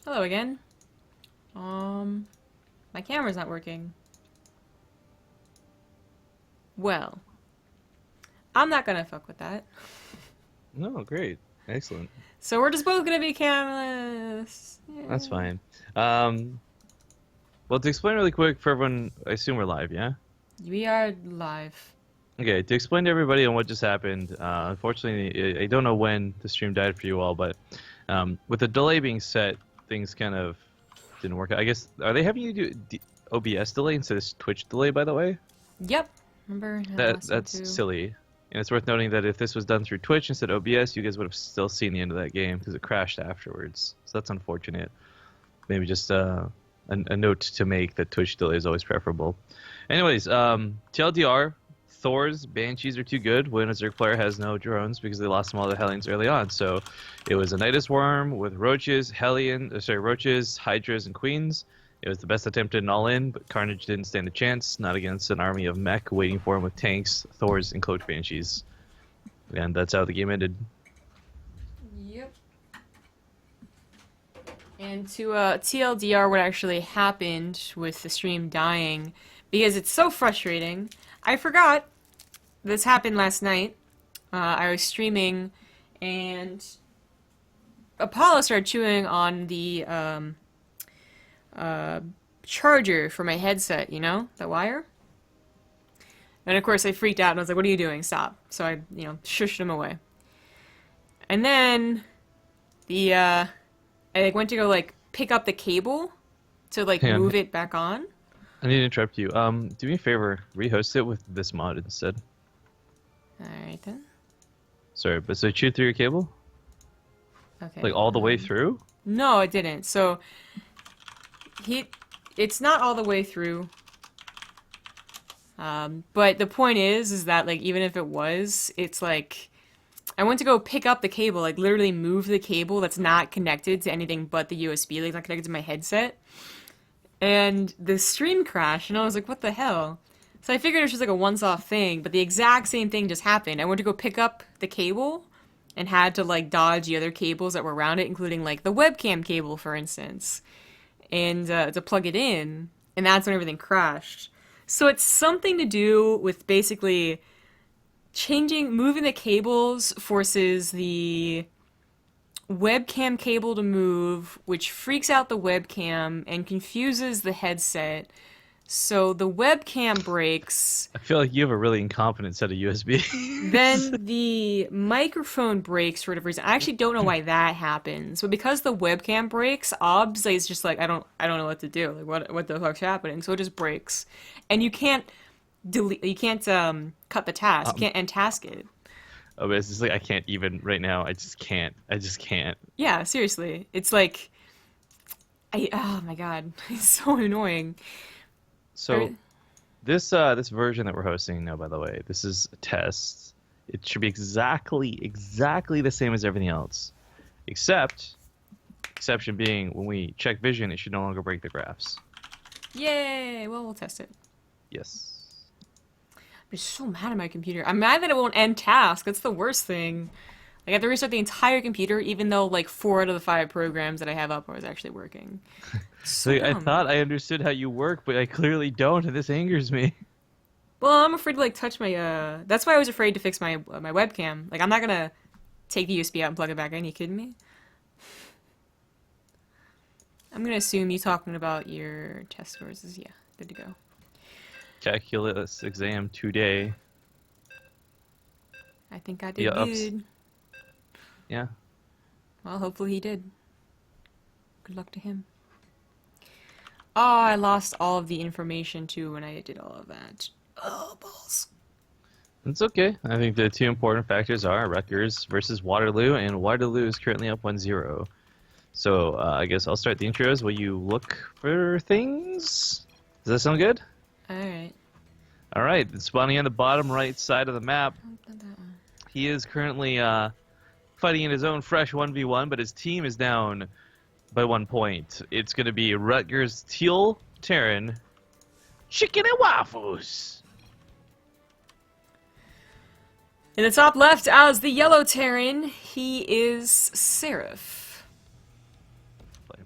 Hello again. My camera's not working. Well, I'm not gonna fuck with that. No, great. Excellent. So we're just both gonna be cameraless. That's Yay. fine. Um, well, to explain really quick for everyone, I assume we're live, yeah? We are live. Okay, to explain to everybody on what just happened, unfortunately, I don't know when the stream died for you all, but with the delay being set, things kind of didn't work out. I guess, are they having you do OBS delay instead of Twitch delay, by the way? Yep. Remember last time That's too? silly. And it's worth noting that if this was done through Twitch instead of OBS, you guys would have still seen the end of that game because it crashed afterwards. So that's unfortunate. Maybe just a note to make that Twitch delay is always preferable. Anyways, TLDR, Thor's Banshees are too good when a Zerg player has no drones because they lost them all the Hellions early on. So it was a Nidus Worm with Roaches, Roaches, Hydras, and Queens. It was the best attempt at an all-in, but Carnage didn't stand a chance, not against an army of mech waiting for him with tanks, Thors, and Cloaked Banshees. And that's how the game ended. Yep. And to TLDR, what actually happened with the stream dying, because it's so frustrating. I forgot this happened last night. I was streaming, and Apollo started chewing on the charger for my headset, you know, the wire. And of course, I freaked out and I was like, "What are you doing? Stop!" So I, shushed him away. And then I like went to go like pick up the cable to like Hang on, move it back on. I need to interrupt you. Do me a favor, rehost it with this mod instead. All right then. Sorry, but so chew through your cable? Okay. Like all the way through? No, it didn't. So it's not all the way through. But the point is that like even if it was, it's like I went to go pick up the cable, like literally move the cable that's not connected to anything but the USB, like not connected to my headset. And the stream crashed, and I was like, what the hell? So I figured it was just like a once-off thing, but the exact same thing just happened. I went to go pick up the cable and had to like dodge the other cables that were around it, including like the webcam cable, for instance, and to plug it in, and that's when everything crashed. So it's something to do with basically moving the cables forces the webcam cable to move, which freaks out the webcam and confuses the headset. So the webcam breaks, I feel like you have a really incompetent set of USBs. then the microphone breaks for whatever reason. I actually don't know why that happens, but because the webcam breaks, OBS is just like I don't know what to do. Like what the fuck's happening? So it just breaks, and you can't delete. You can't cut the task. You um, can't end task it. oh, but it's just like I can't even right now. I just can't. I just can't. Yeah, seriously, it's like oh my god, it's so annoying. So this version that we're hosting now, by the way, this is a test. It should be exactly the same as everything else, except exception being when we check vision, it should no longer break the graphs. Yay! Well, we'll test it. Yes. I'm just so mad at my computer. I'm mad that it won't end task. That's the worst thing. Like, I have to restart the entire computer, even though, like, 4 out of the 5 programs that I have up was actually working. It's so Like, I dumb. thought I understood how you work, but I clearly don't, and this angers me. Well, I'm afraid to, like, touch my, That's why I was afraid to fix my webcam. Like, I'm not gonna take the USB out and plug it back in. You kidding me? I'm gonna assume you talking about your test scores is, yeah, good to go. Calculus exam today. I think I did Yeah, ups. good. Yeah. Well, hopefully he did. Good luck to him. Oh, I lost all of the information too when I did all of that. Oh, balls. It's okay. I think the two important factors are Rutgers versus Waterloo, and Waterloo is currently up 1-0. So I guess I'll start the intros while you look for things. Does that sound good? Alright. All right. Spawning on the bottom right side of the map, he is currently fighting in his own fresh 1v1, but his team is down by 1 point. It's going to be Rutgers Teal Terran Chicken and Waffles. In the top left, as the yellow Terran, he is Seraph.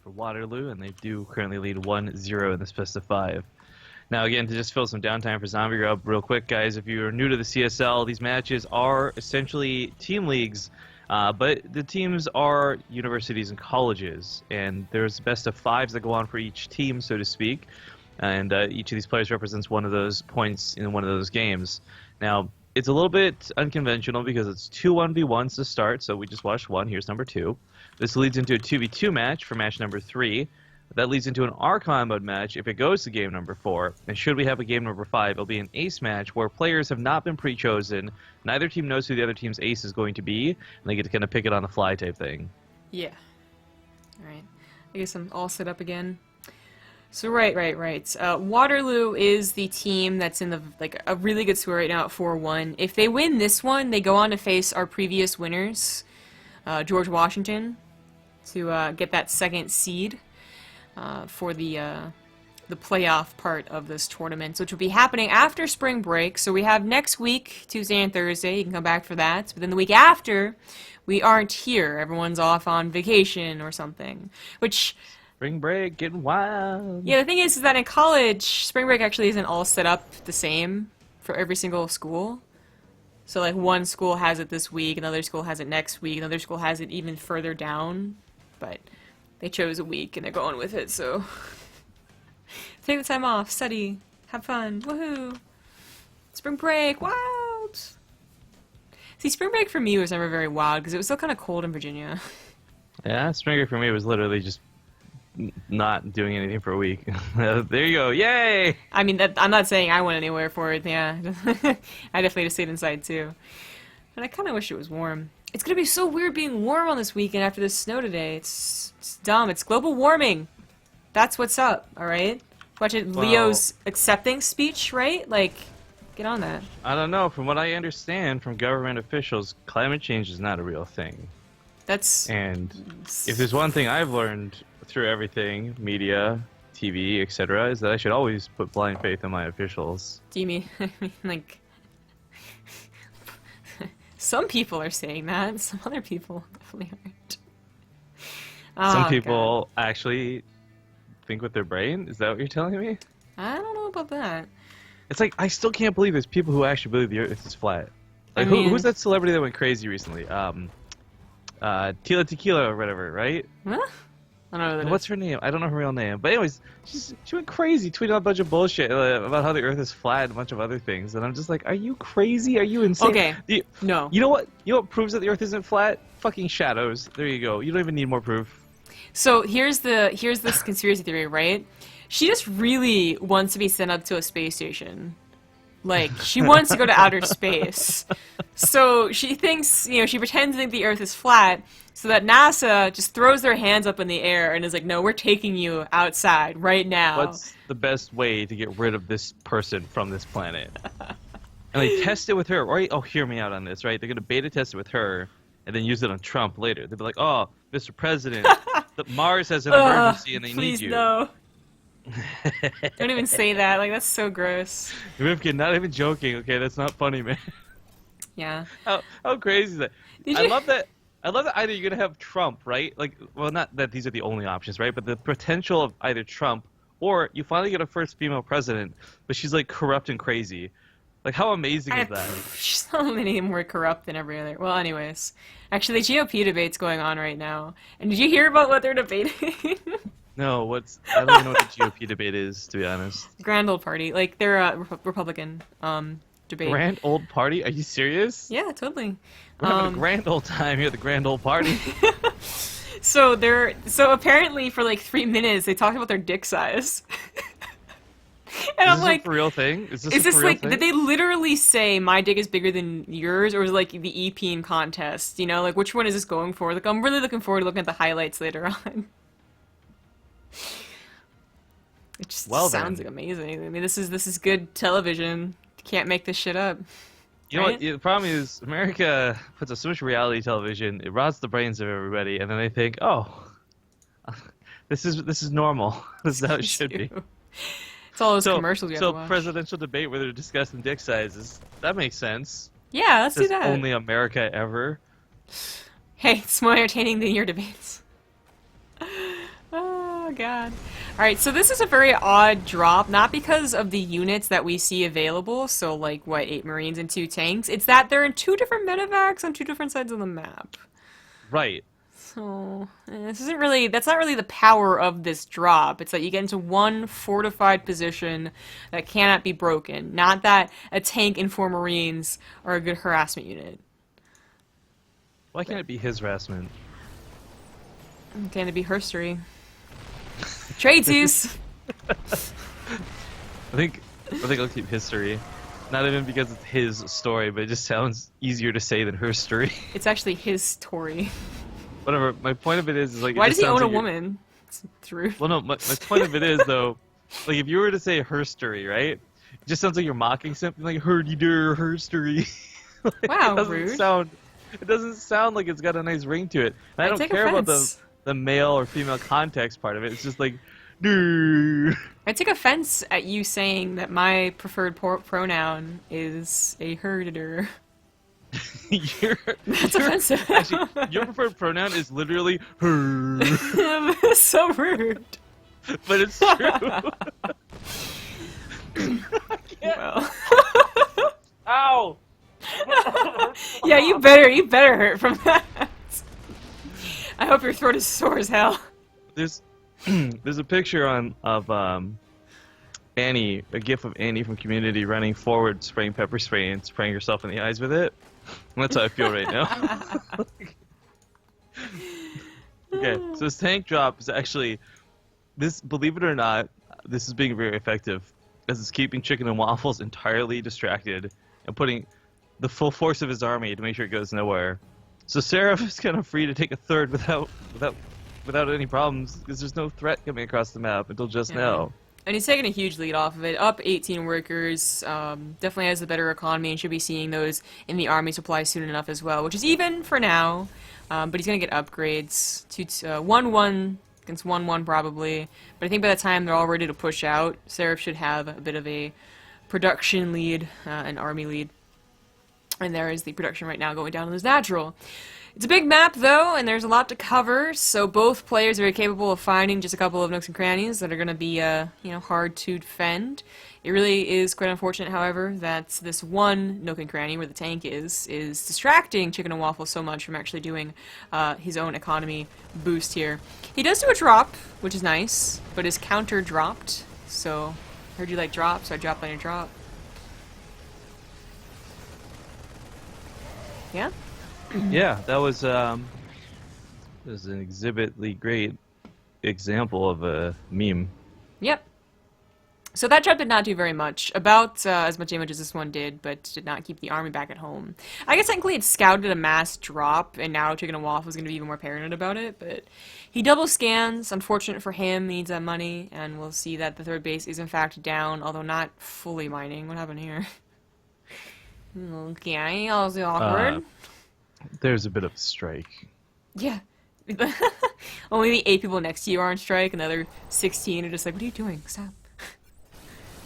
for Waterloo, and they do currently lead 1-0 in this best of 5. Now, again, to just fill some downtime for Zombie Grub, real quick, guys, if you're new to the CSL, these matches are essentially team leagues, but the teams are universities and colleges, and there's best of 5s that go on for each team, so to speak, and each of these players represents one of those points in one of those games. Now, it's a little bit unconventional because it's 2 1v1s to start, so we just watched one. Here's number 2. This leads into a 2v2 match for match number 3. That leads into an Archon mode match if it goes to game number 4. And should we have a game number 5, it'll be an ace match where players have not been pre-chosen. Neither team knows who the other team's ace is going to be, and they get to kind of pick it on the fly type thing. Yeah. Alright. I guess I'm all set up again. So right. Waterloo is the team that's in the a really good score right now at 4-1. If they win this one, they go on to face our previous winners, George Washington, to get that second seed. For the playoff part of this tournament, which will be happening after spring break. So we have next week, Tuesday and Thursday. You can come back for that. But then the week after, we aren't here. Everyone's off on vacation or something. Which... Spring break, getting wild. Yeah, the thing is that in college, spring break actually isn't all set up the same for every single school. So, like, one school has it this week, another school has it next week, another school has it even further down. But... they chose a week and they're going with it, so take the time off, study, have fun, woohoo! Spring break, wild! See, spring break for me was never very wild because it was still kind of cold in Virginia. Yeah, spring break for me was literally just not doing anything for a week. There you go, yay! I mean, I'm not saying I went anywhere for it, yeah. I definitely just stayed inside too. But I kind of wish it was warm. It's gonna be so weird being warm on this weekend after this snow today. It's dumb. It's global warming. That's what's up, alright? Watch it, Well, Leo's accepting speech, right? Like, get on that. I don't know. From what I understand from government officials, climate change is not a real thing. That's... And if there's one thing I've learned through everything, media, TV, etc., is that I should always put blind faith in my officials. Do you mean, like... Some people are saying that, some other people definitely aren't. Some Oh, people actually think with their brain? Is that what you're telling me? God. I don't know about that. It's like, I still can't believe there's people who actually believe the Earth is flat. Like, I mean- who's that celebrity that went crazy recently? Tila Tequila or whatever, right? Huh? I don't know who that What's is. her name? I don't know her real name. But anyways, she went crazy, tweeting out a bunch of bullshit about how the Earth is flat and a bunch of other things. And I'm just like, are you crazy? Are you insane? Okay. No. You know what? You know what proves that the Earth isn't flat? Fucking shadows. There you go. You don't even need more proof. So here's this conspiracy theory, right? She just really wants to be sent up to a space station. Like, she wants to go to outer space. So she thinks, she pretends to think the Earth is flat, so that NASA just throws their hands up in the air and is like, no, we're taking you outside right now. What's the best way to get rid of this person from this planet? And they test it with her, right? Oh, hear me out on this, right? They're going to beta test it with her and then use it on Trump later. They'll be like, oh, Mr. President, Mars has an emergency and they need Please you. no. Don't even say that. Like, that's so gross. Rivkin, not even joking, okay? That's not funny, man. Yeah. How crazy is that? Did I you- love that. I love that either you're gonna have Trump, right? Like, well, not that these are the only options, right? But the potential of either Trump or you finally get a first female president, but she's like corrupt and crazy. Like, how amazing is that? She's not any more corrupt than every other. Well, anyways, actually, the GOP debate's going on right now. And did you hear about what they're debating? No, I don't even know what the GOP debate is, to be honest. Grand old party, like they're a Republican debate. Grand old party? Are you serious? Yeah, totally. We're having a grand old time here at the grand old party. So apparently for like 3 minutes they talked about their dick size. And Is I'm this like, a for real thing? Is is this a for real like, thing? did they literally say my dick is bigger than yours, or was it like the EP contest? Like which one is this going for? Like I'm really looking forward to looking at the highlights later on. It just sounds like amazing. I mean, this is good television. You can't make this shit up. You know right? what? The problem is America puts up so much reality television. It rots the brains of everybody, and then they think, "Oh, this is normal. This is how it should be." It's all those commercials you have to watch. Presidential debate where they're discussing dick sizes. That makes sense. Yeah, let's do Says that. only America ever. Hey, it's more entertaining than your debates. Oh god. Alright, so this is a very odd drop, not because of the units that we see available, so like, what, 8 Marines and 2 tanks? It's that they're in 2 different medevacs on 2 different sides of the map. Right. So, this isn't really, that's not really the power of this drop. It's that you get into one fortified position that cannot be broken. Not that a tank and 4 Marines are a good harassment unit. Why can't it be his harassment? Can it be herstory? Tradesies! I think I'll keep history. Not even because it's his story, but it just sounds easier to say than her story. It's actually his story. Whatever. My point of it is like. Why it does just he own sounds a like woman? It's true. Well, no. My point of it is though, like if you were to say her story, right? It just sounds like you're mocking something like herdy-der, her story. Like, Wow, it doesn't rude. It doesn't sound like it's got a nice ring to it. And I don't take care about offense. the male or female context part of it. It's just like, dude. I take offense at you saying that my preferred pronoun is a herder. That's offensive. Actually, your preferred pronoun is literally her, That's so rude. but it's true. Well. Ow! Yeah, you better hurt from that. I hope your throat is sore as hell. There's a picture of Annie, a gif of Annie from Community running forward, spraying pepper spray and spraying herself in the eyes with it. And that's how I feel right now. Okay, so this tank drop is actually this. Believe it or not, this is being very effective, as it's keeping Chicken and Waffles entirely distracted and putting the full force of his army to make sure it goes nowhere. So Seraph is kind of free to take a third without any problems, because there's no threat coming across the map until just now. And he's taking a huge lead off of it. Up 18 workers, definitely has the better economy and should be seeing those in the army supply soon enough as well, which is even for now. But he's going to get upgrades to 1-1 against 1-1 probably. But I think by the time they're all ready to push out, Seraph should have a bit of a production lead, an army lead. And there is the production right now going down on his natural. It's a big map, though, and there's a lot to cover, so both players are very capable of finding just a couple of nooks and crannies that are going to be, hard to defend. It really is quite unfortunate, however, that this one nook and cranny where the tank is distracting Chicken and Waffle so much from actually doing his own economy boost here. He does do a drop, which is nice, but his counter dropped, so I heard you like drop, so I dropped on your drop. Yeah? Yeah, that was an exhibitly great example of a meme. Yep. So that drop did not do very much. About as much damage as this one did, but did not keep the army back at home. I guess technically it scouted a mass drop, and now Chicken and Waffle is going to be even more paranoid about it, but he double scans. Unfortunate for him, he needs that money, and we'll see that the third base is in fact down, although not fully mining. What happened here? Okay, that was awkward. There's a bit of a strike. Yeah. Only the 8 people next to you are on strike, and the other 16 are just like, what are you doing? Stop.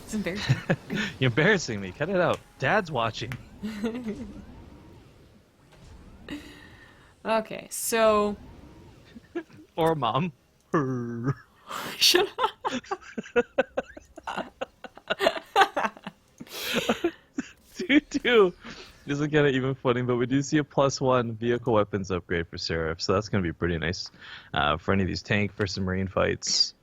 It's embarrassing. You're embarrassing me. Cut it out. Dad's watching. Okay, so... Or Mom. Shut up. 2-2 isn't kind of even footing, but we do see a +1 vehicle weapons upgrade for Seraph, so that's going to be pretty nice for any of these tank versus marine fights.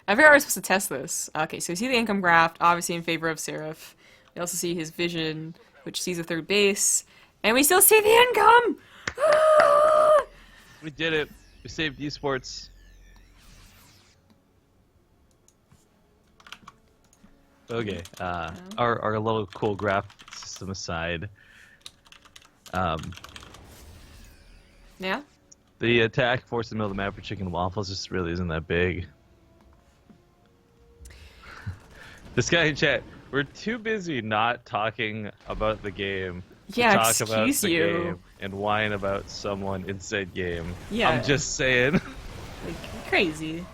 I forgot I was supposed to test this. Okay, so we see the income graph, obviously in favor of Seraph. We also see his vision, which sees a third base, and we still see the income! Ah! We did it. We saved esports. Okay, our little cool graph system aside, Yeah? the attack force in the middle of the map for Chicken and Waffles just really isn't that big. This guy in chat, we're too busy not talking about the game Yeah, to talk about excuse the you. game and whine about someone in said game. Yeah. I'm just saying. Like, crazy.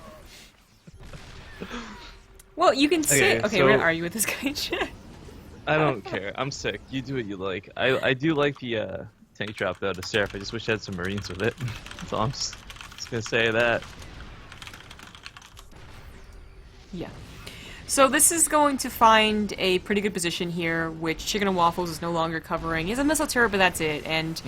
Well, you can say... Okay, so- we're gonna argue with this guy in chat. I don't care. I'm sick. You do what you like. I do like the tank drop though to Seraph. I just wish I had some Marines with it. So I'm just gonna say that. Yeah. So this is going to find a pretty good position here, which Chicken and Waffles is no longer covering. He has a missile turret, but that's it. And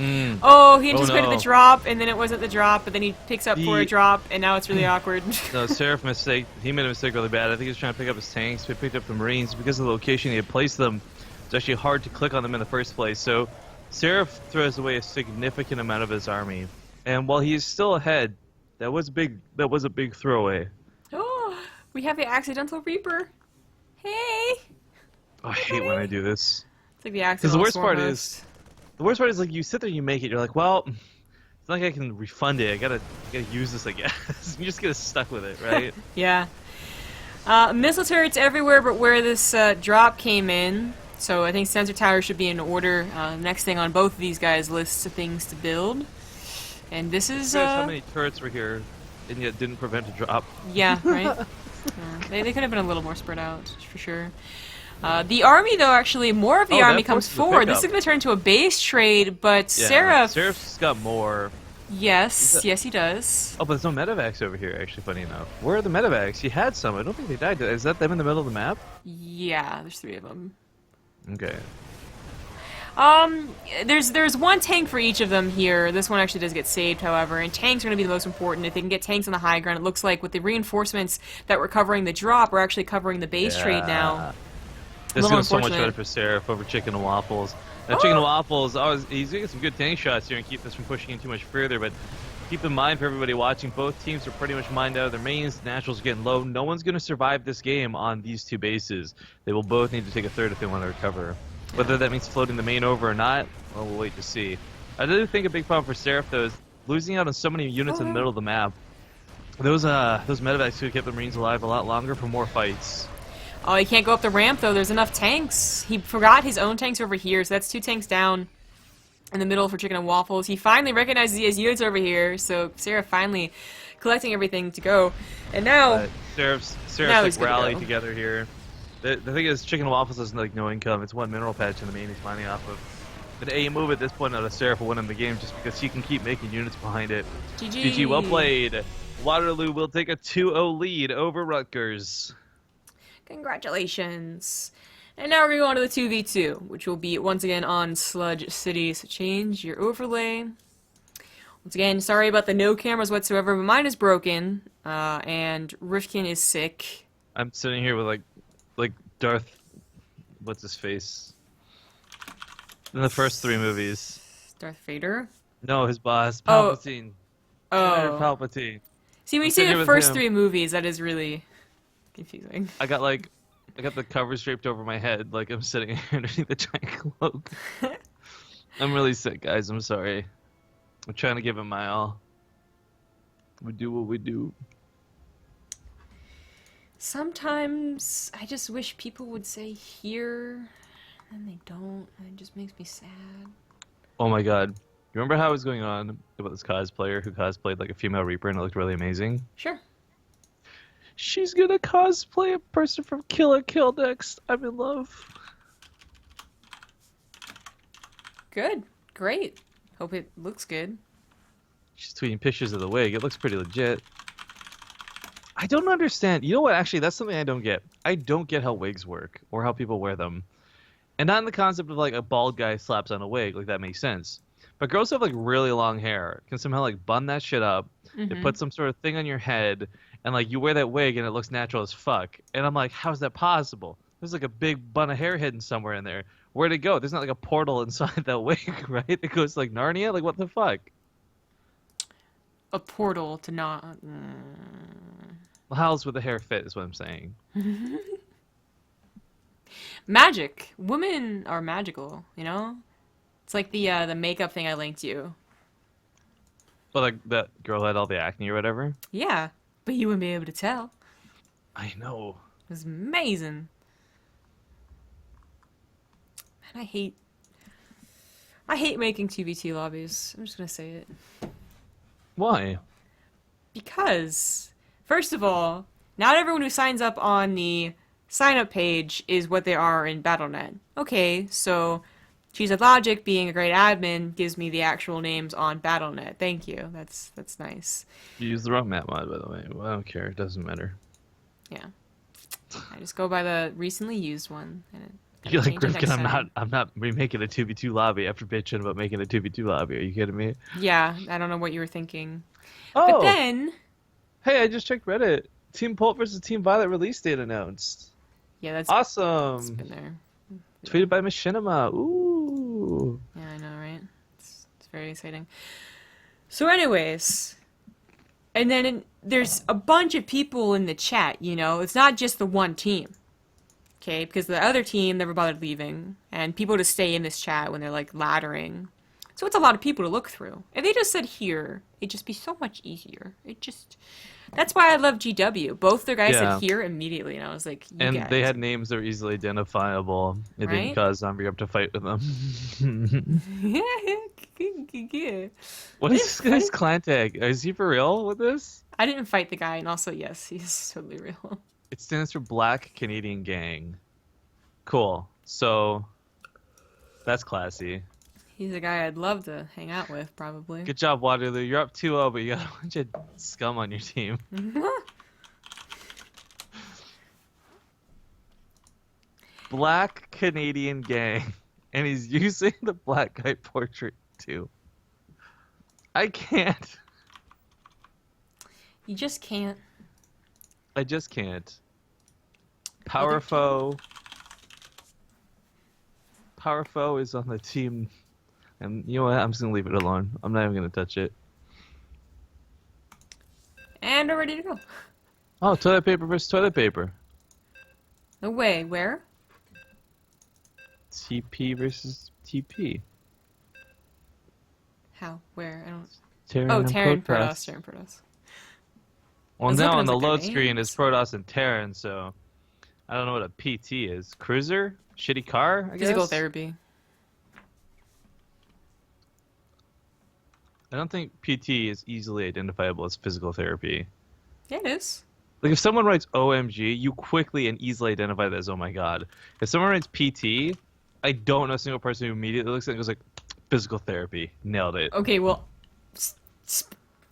oh, he Oh anticipated the no. drop, and then it wasn't the drop, but then he picks up for a He drop, and now it's really awkward. No, Seraph mistake. He made a mistake really bad. I think he was trying to pick up his tanks, but he picked up the Marines because of the location he had placed them. It's actually hard to click on them in the first place. So Seraph throws away a significant amount of his army, and while he is still ahead, that was big. That was a big throwaway. Oh, we have the Accidental Reaper. Hey! Oh, I hate when I do this. It's like the Because accidental the worst swarm part host. is, like you sit there, you make it, you're like, well, it's not like I can refund it. I gotta use this, I guess. You just get stuck with it, right? Yeah. Missile turrets everywhere but where this drop came in. So I think sensor towers should be in order. Next thing on both of these guys' lists of things to build. And this is... Notice how many turrets were here, and yet didn't prevent a drop. Yeah, right? They could have been a little more spread out, for sure. The army, though, actually, more of the army that comes forces a forward. This pickup. is going to turn into a base trade, but Yeah, Seraph... Seraph's got more. Yes, yes he does. Oh, but there's no medevacs over here, actually, funny enough. Where are the medevacs? He had some. I don't think they died. Is that them in the middle of the map? Yeah, there's 3 of them. Okay. There's one tank for each of them here. This one actually does get saved, however, and tanks are going to be the most important. If they can get tanks on the high ground, it looks like with the reinforcements that were covering the drop, we're actually covering the base trade now. This little goes so much unfortunate. better for Seraph over Chicken and Waffles. Now, Chicken and Waffles, he's getting some good tank shots here and keep this from pushing in too much further, but keep in mind for everybody watching, both teams are pretty much mined out of their mains. Naturals are getting low. No one's going to survive this game on these 2 bases. They will both need to take a third if they want to recover. Whether that means floating the main over or not, well, we'll wait to see. I do think a big problem for Seraph, though, is losing out on so many units in the middle of the map. Those medevacs could keep the Marines alive a lot longer for more fights. Oh, he can't go up the ramp, though. There's enough tanks. He forgot his own tanks over here, so that's 2 tanks down in the middle for Chicken and Waffles. He finally recognizes he has units over here, so Seraph finally collecting everything to go. And now... Seraph's Now like he's gonna rally go. together here. The thing is, Chicken and Waffles has like no income. It's one mineral patch in the main he's mining off of. But a move at this point out of Seraph will win him the game just because he can keep making units behind it. GG. GG, well played. Waterloo will take a 2-0 lead over Rutgers. Congratulations. And now we're going to go on to the 2v2, which will be once again on Sludge City. So change your overlay. Once again, sorry about the no cameras whatsoever, but mine is broken, and Rifkin is sick. I'm sitting here with like Darth, what's his face? In the first 3 movies. Darth Vader? No, his boss, Oh. Palpatine. Oh. Senator Palpatine. See, when you I'm say sitting here the with first him. 3 movies, that is really confusing. I got the covers draped over my head like I'm sitting underneath a giant cloak. I'm really sick, guys. I'm sorry. I'm trying to give it my all. We do what we do. Sometimes I just wish people would say here, and they don't, and it just makes me sad. Oh my god. You remember how I was going on about this cosplayer who cosplayed like a female Reaper and it looked really amazing? Sure. She's gonna cosplay a person from Kill la Kill next. I'm in love. Good. Great. Hope it looks good. She's tweeting pictures of the wig. It looks pretty legit. I don't understand. You know what? Actually, that's something I don't get. I don't get how wigs work or how people wear them. And not in the concept of like a bald guy slaps on a wig. Like that makes sense. But girls who have like really long hair can somehow like bun that shit up. They put some sort of thing on your head and like you wear that wig and it looks natural as fuck. And I'm like, how is that possible? There's like a big bun of hair hidden somewhere in there. Where'd it go? There's not like a portal inside that wig, right? It goes like Narnia? Like what the fuck? A portal to not... Well, how's with the hair fit is what I'm saying. Magic. Women are magical, you know? It's like the makeup thing I linked you. But like that girl had all the acne or whatever. Yeah, but you wouldn't be able to tell. I know. It was amazing. Man, I hate making 2v2 lobbies. I'm just gonna say it. Why? Because, first of all, not everyone who signs up on the sign-up page is what they are in Battle.net. Okay, so Cheese with Logic, being a great admin, gives me the actual names on Battle.net. Thank you. That's nice. You used the wrong map mod, by the way. Well, I don't care. It doesn't matter. Yeah. I just go by the recently used one. And You're like, change it next Rifkin, time. I'm not remaking a 2v2 lobby after bitching about making a 2v2 lobby. Are you kidding me? Yeah, I don't know what you were thinking. But Oh, then, hey, I just checked Reddit. Team Pult versus Team Violet release date announced. yeah, that's Awesome. been there. Yeah, Tweeted by Machinima. Ooh. yeah, I know, right? It's very exciting. So, anyways, and then there's a bunch of people in the chat, you know? It's not just the one team, okay? Because the other team never bothered leaving, and people just stay in this chat when they're, like, laddering. So it's a lot of people to look through. If they just said here, it'd just be so much easier. It just... That's why I love GW. Both their guys said Yeah. here immediately, and I was like, you And they guys, had names that were easily identifiable. It didn't right? cause Zombie up to fight with them. Yeah. What is this guy's clan tag? Is he for real with this? I didn't fight the guy, and also, yes, he's totally real. It stands for Black Canadian Gang. Cool. So, that's classy. He's a guy I'd love to hang out with, probably. Good job, Waterloo. You're up 2-0, but you got a bunch of scum on your team. Black Canadian Gang. And he's using the black guy portrait, too. I can't. You just can't. I just can't. Power Foe. Power Foe is on the team. And you know what? I'm just going to leave it alone. I'm not even going to touch it. And we're ready to go. Oh, toilet paper versus toilet paper. No way. Where? TP versus TP. How? Where? I don't... Terran Oh, and Terran, Protoss. Protoss, Terran, Protoss. Well, I was now hoping on it the was like load their screen names. is Protoss and Terran, so I don't know what a PT is. Cruiser? Shitty car, I guess? Physical therapy. I don't think PT is easily identifiable as physical therapy. Yeah, it is. Like, if someone writes OMG, you quickly and easily identify that as, oh my god. If someone writes PT, I don't know a single person who immediately looks at it and goes like, physical therapy. Nailed it. Okay, well...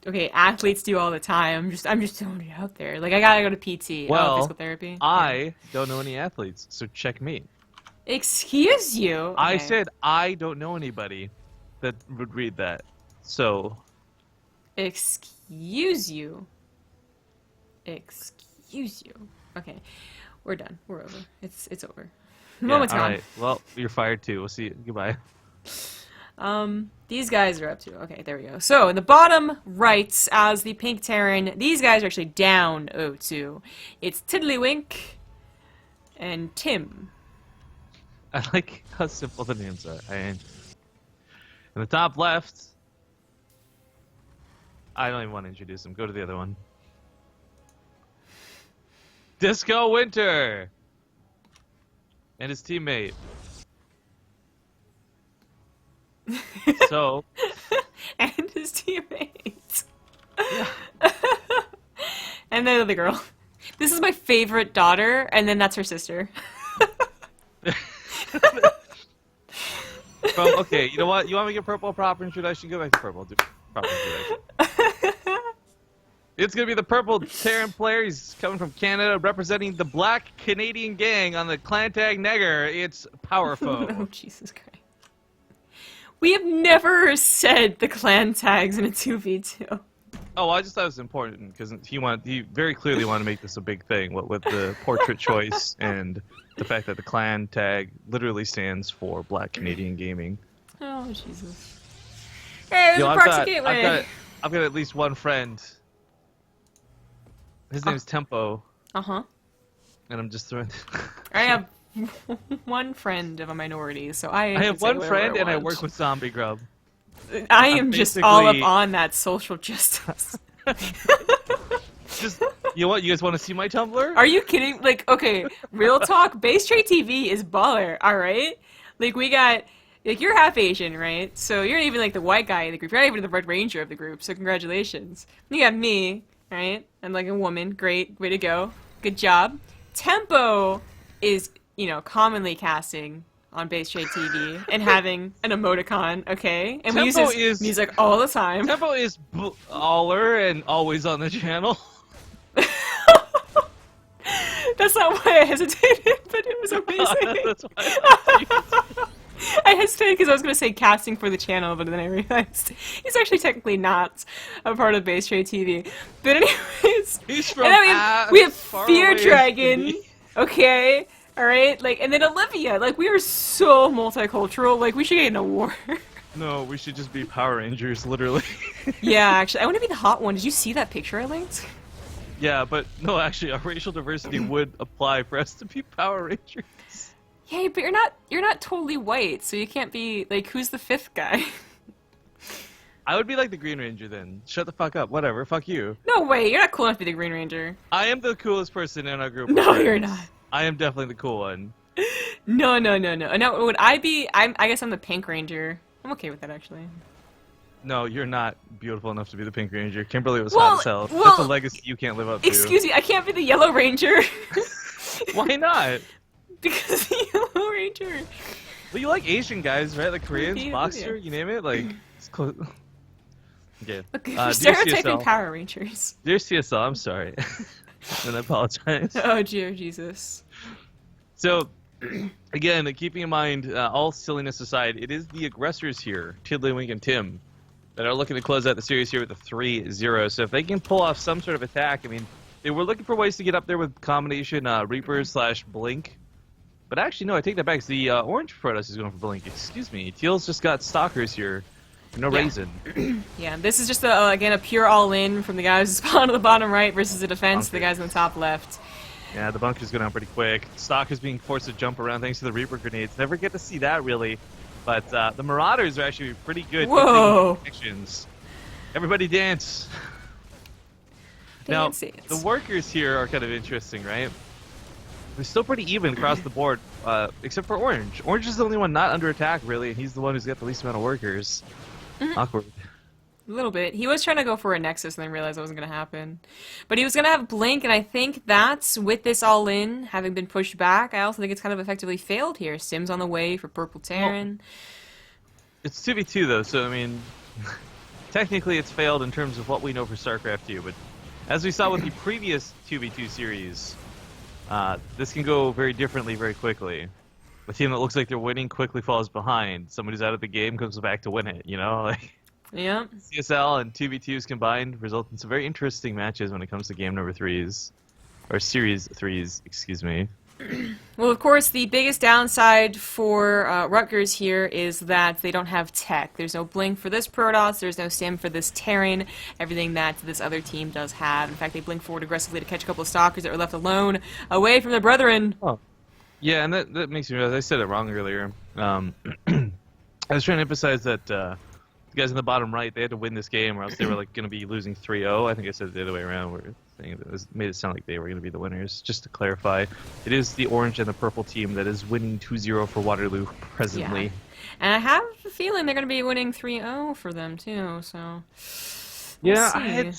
Okay, athletes do all the time. I'm just throwing it out there. Like, I gotta go to PT. Well, physical therapy. I don't know any athletes, so check me. Excuse you? I Okay. said I don't know anybody that would read that. So, Excuse you. Excuse you. Okay, we're done. We're over. It's over. yeah, Moment's all gone. right. Well, you're fired too. We'll see you. Goodbye. These guys are up to. Okay, there we go. So in the bottom right, as the pink Terran, these guys are actually down 0-2. It's Tiddlywink and Tim. I like how simple the names are. In the top left, I don't even want to introduce him. Go to the other one. Disco Winter and his teammate. So, And his teammates. And then the girl. This is my favorite daughter, and then that's her sister. okay, you know what? You want me to get purple proper introduction? Go back to purple. Do proper introduction. It's gonna be the purple Terran player. He's coming from Canada, representing the Black Canadian Gang on the clan tag Negger. It's Power Foe. Oh, Jesus Christ. We have never said the clan tags in a 2v2. Oh, I just thought it was important because he very clearly wanted to make this a big thing. What with the portrait choice and the fact that the clan tag literally stands for Black Canadian Gaming. Oh, Jesus. Hey, there's Yo, a I've proxy got, gateway. I've got at least one friend. His name's Tempo, Uh-huh. and I'm just throwing. I have one friend of a minority, so I I have can say one whatever friend, and I want. work with Zombie Grub. I am just all up basically- on that social justice. Just, you know what? You guys want to see my Tumblr? Are you kidding? Like, okay, real talk, Base Trade TV is baller, alright? Like, we got, like, you're half Asian, right? So you're not even, like, the white guy in the group. You're not even the Red Ranger of the group, so congratulations. You got me, right? I'm, like, a woman. Great. Way to go. Good job. Tempo is, you know, commonly casting on Base Trade TV and having an emoticon, okay? And we use Tempo his is- music all the time. Tempo is baller and always on the channel. That's not why I hesitated, but it was amazing. That's why I thought I hesitated because I was going to say casting for the channel, but then I realized he's actually technically not a part of Base Trade TV. But anyways, he's from and we have far Fear away as Dragon, can be. okay, all right, like, and then Olivia. Like, we are so multicultural. Like, we should get an award. No, we should just be Power Rangers, literally. Yeah, actually, I want to be the hot one. Did you see that picture I linked? Yeah, but no, actually, our racial diversity would apply for us to be Power Rangers. Yeah, but you're not totally white, so you can't be like, who's the fifth guy? I would be like the Green Ranger then. Shut the fuck up. Whatever. Fuck you. No way, you're not cool enough to be the Green Ranger. I am the coolest person in our group. of No, friends. you're not. I am definitely the cool one. No. Now, would I be? I guess I'm the Pink Ranger. I'm okay with that, actually. No, you're not beautiful enough to be the Pink Ranger. Kimberly was Well, hot as hell. well, That's a legacy you can't live up to. Excuse me, I can't be the Yellow Ranger. Why not? Because the Yellow Ranger. Well, you like Asian guys, right? Like Koreans, Yeah, boxer, yeah. you name it. Like, it's close. Okay. Okay, Dear stereotyping CSL, Power Rangers. Dear CSL, I'm sorry, and I apologize. Oh, dear Jesus. So, again, keeping in mind, all silliness aside, it is the aggressors here, Tiddlywink and Tim, that are looking to close out the series here with a 3-0. So if they can pull off some sort of attack, I mean, they were looking for ways to get up there with combination Reapers/Blink. But actually, no, I take that back. The orange Protoss is going for Blink. Excuse me. Teal's just got Stalkers here. No Yeah. reason. Yeah, this is just again a pure all-in from the guys who spawn on the bottom right versus a defense, the guys on the top left. Yeah, the bunkers go down pretty quick. Stalker's being forced to jump around thanks to the Reaper grenades. Never get to see that, really. But the Marauders are actually pretty good. Whoa. At connections. Everybody dance. Now, Dance. the workers here are kind of interesting, right? They're still pretty even across the board, except for Orange. Orange is the only one not under attack, really, and he's the one who's got the least amount of workers. Awkward. A little bit. He was trying to go for a Nexus and then realized it wasn't going to happen. But he was going to have Blink, and I think that's, with this all-in having been pushed back, I also think it's kind of effectively failed here. Sim's on the way for Purple Terran. It's 2v2, though, so, I mean, technically it's failed in terms of what we know for Starcraft 2, but as we saw with the previous 2v2 series, this can go very differently very quickly. A team that looks like they're winning quickly falls behind. Somebody who's out of the game comes back to win it, you know? Like, Yeah. CSL and 2v2s combined result in some very interesting matches when it comes to game number 3s. Or series 3s, excuse me. Well, of course, the biggest downside for Rutgers here is that they don't have tech. There's no Blink for this Protoss, there's no Sim for this Terran, everything that this other team does have. In fact, they blink forward aggressively to catch a couple of Stalkers that were left alone, away from their brethren. Oh. Yeah, and that makes me realize I said it wrong earlier. I was trying to emphasize that the guys in the bottom right, they had to win this game or else they were like going to be losing 3-0. I think I said it the other way around where saying it made it sound like they were going to be the winners. Just to clarify, it is the orange and the purple team that is winning 2-0 for Waterloo presently. Yeah. And I have a feeling they're going to be winning 3-0 for them, too, so... Yeah,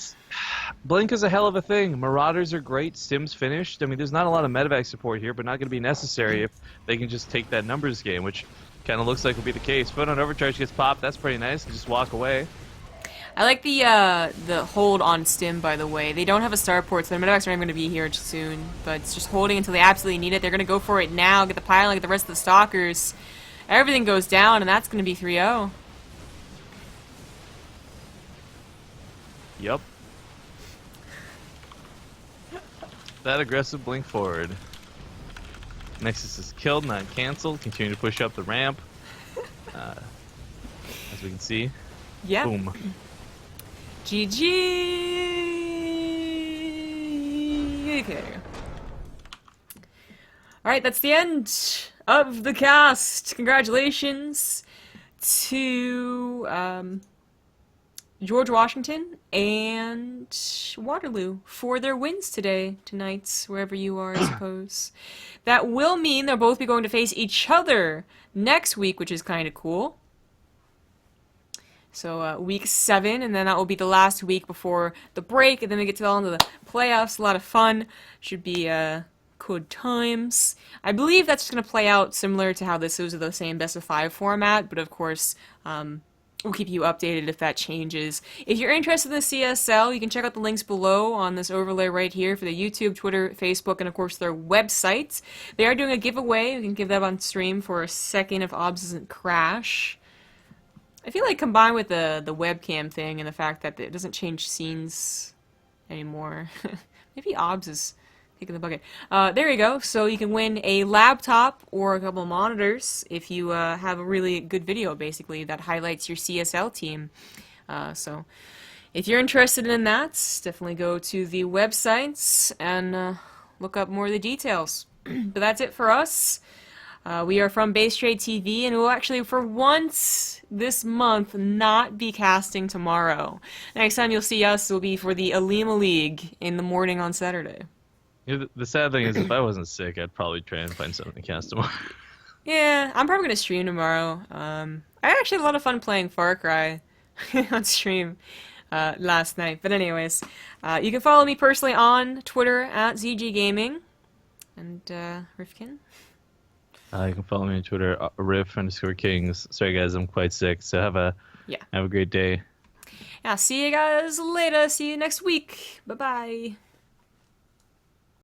Blink is a hell of a thing. Marauders are great. Sim's finished. I mean, there's not a lot of medevac support here, but not going to be necessary if they can just take that numbers game, which kind of looks like will be the case. Photon Overcharge gets popped. That's pretty nice. Just walk away. I like the hold on Stim, by the way. They don't have a starport, so their medevacs aren't going to be here soon, but it's just holding until they absolutely need it. They're going to go for it now, get the pylon, get the rest of the Stalkers. Everything goes down, and that's going to be 3-0. Yep. That aggressive blink forward. Nexus is killed, not cancelled. Continue to push up the ramp. As we can see. Yep. Boom. GG! Okay. Alright, that's the end of the cast. Congratulations to George Washington and Waterloo for their wins tonight, wherever you are, I suppose. That will mean they'll both be going to face each other next week, which is kind of cool. So week 7, and then that will be the last week before the break, and then we get to all into the playoffs. A lot of fun. Should be good times. I believe that's just going to play out similar to how this was, the same best of 5 format, but of course, we'll keep you updated if that changes. If you're interested in the CSL, you can check out the links below on this overlay right here for the YouTube, Twitter, Facebook, and of course their websites. They are doing a giveaway. We can give that on stream for a second if OBS doesn't crash. I feel like combined with the webcam thing and the fact that it doesn't change scenes anymore, maybe OBS is taking the bucket. There you go. So you can win a laptop or a couple of monitors if you have a really good video, basically, that highlights your CSL team. So if you're interested in that, definitely go to the websites and look up more of the details. But that's it for us. We are from Base Trade TV, and we'll actually, for once this month, not be casting tomorrow. Next time you'll see us will be for the Alima League in the morning on Saturday. The sad thing is, if I wasn't sick, I'd probably try and find something to cast tomorrow. Yeah, I'm probably gonna stream tomorrow. I actually had a lot of fun playing Far Cry on stream last night. But anyways, you can follow me personally on Twitter at ZG Gaming. And Rifkin? You can follow me on Twitter, Riff_Kings. Sorry guys, I'm quite sick, so have a great day. Yeah, see you guys later. See you next week. Bye-bye.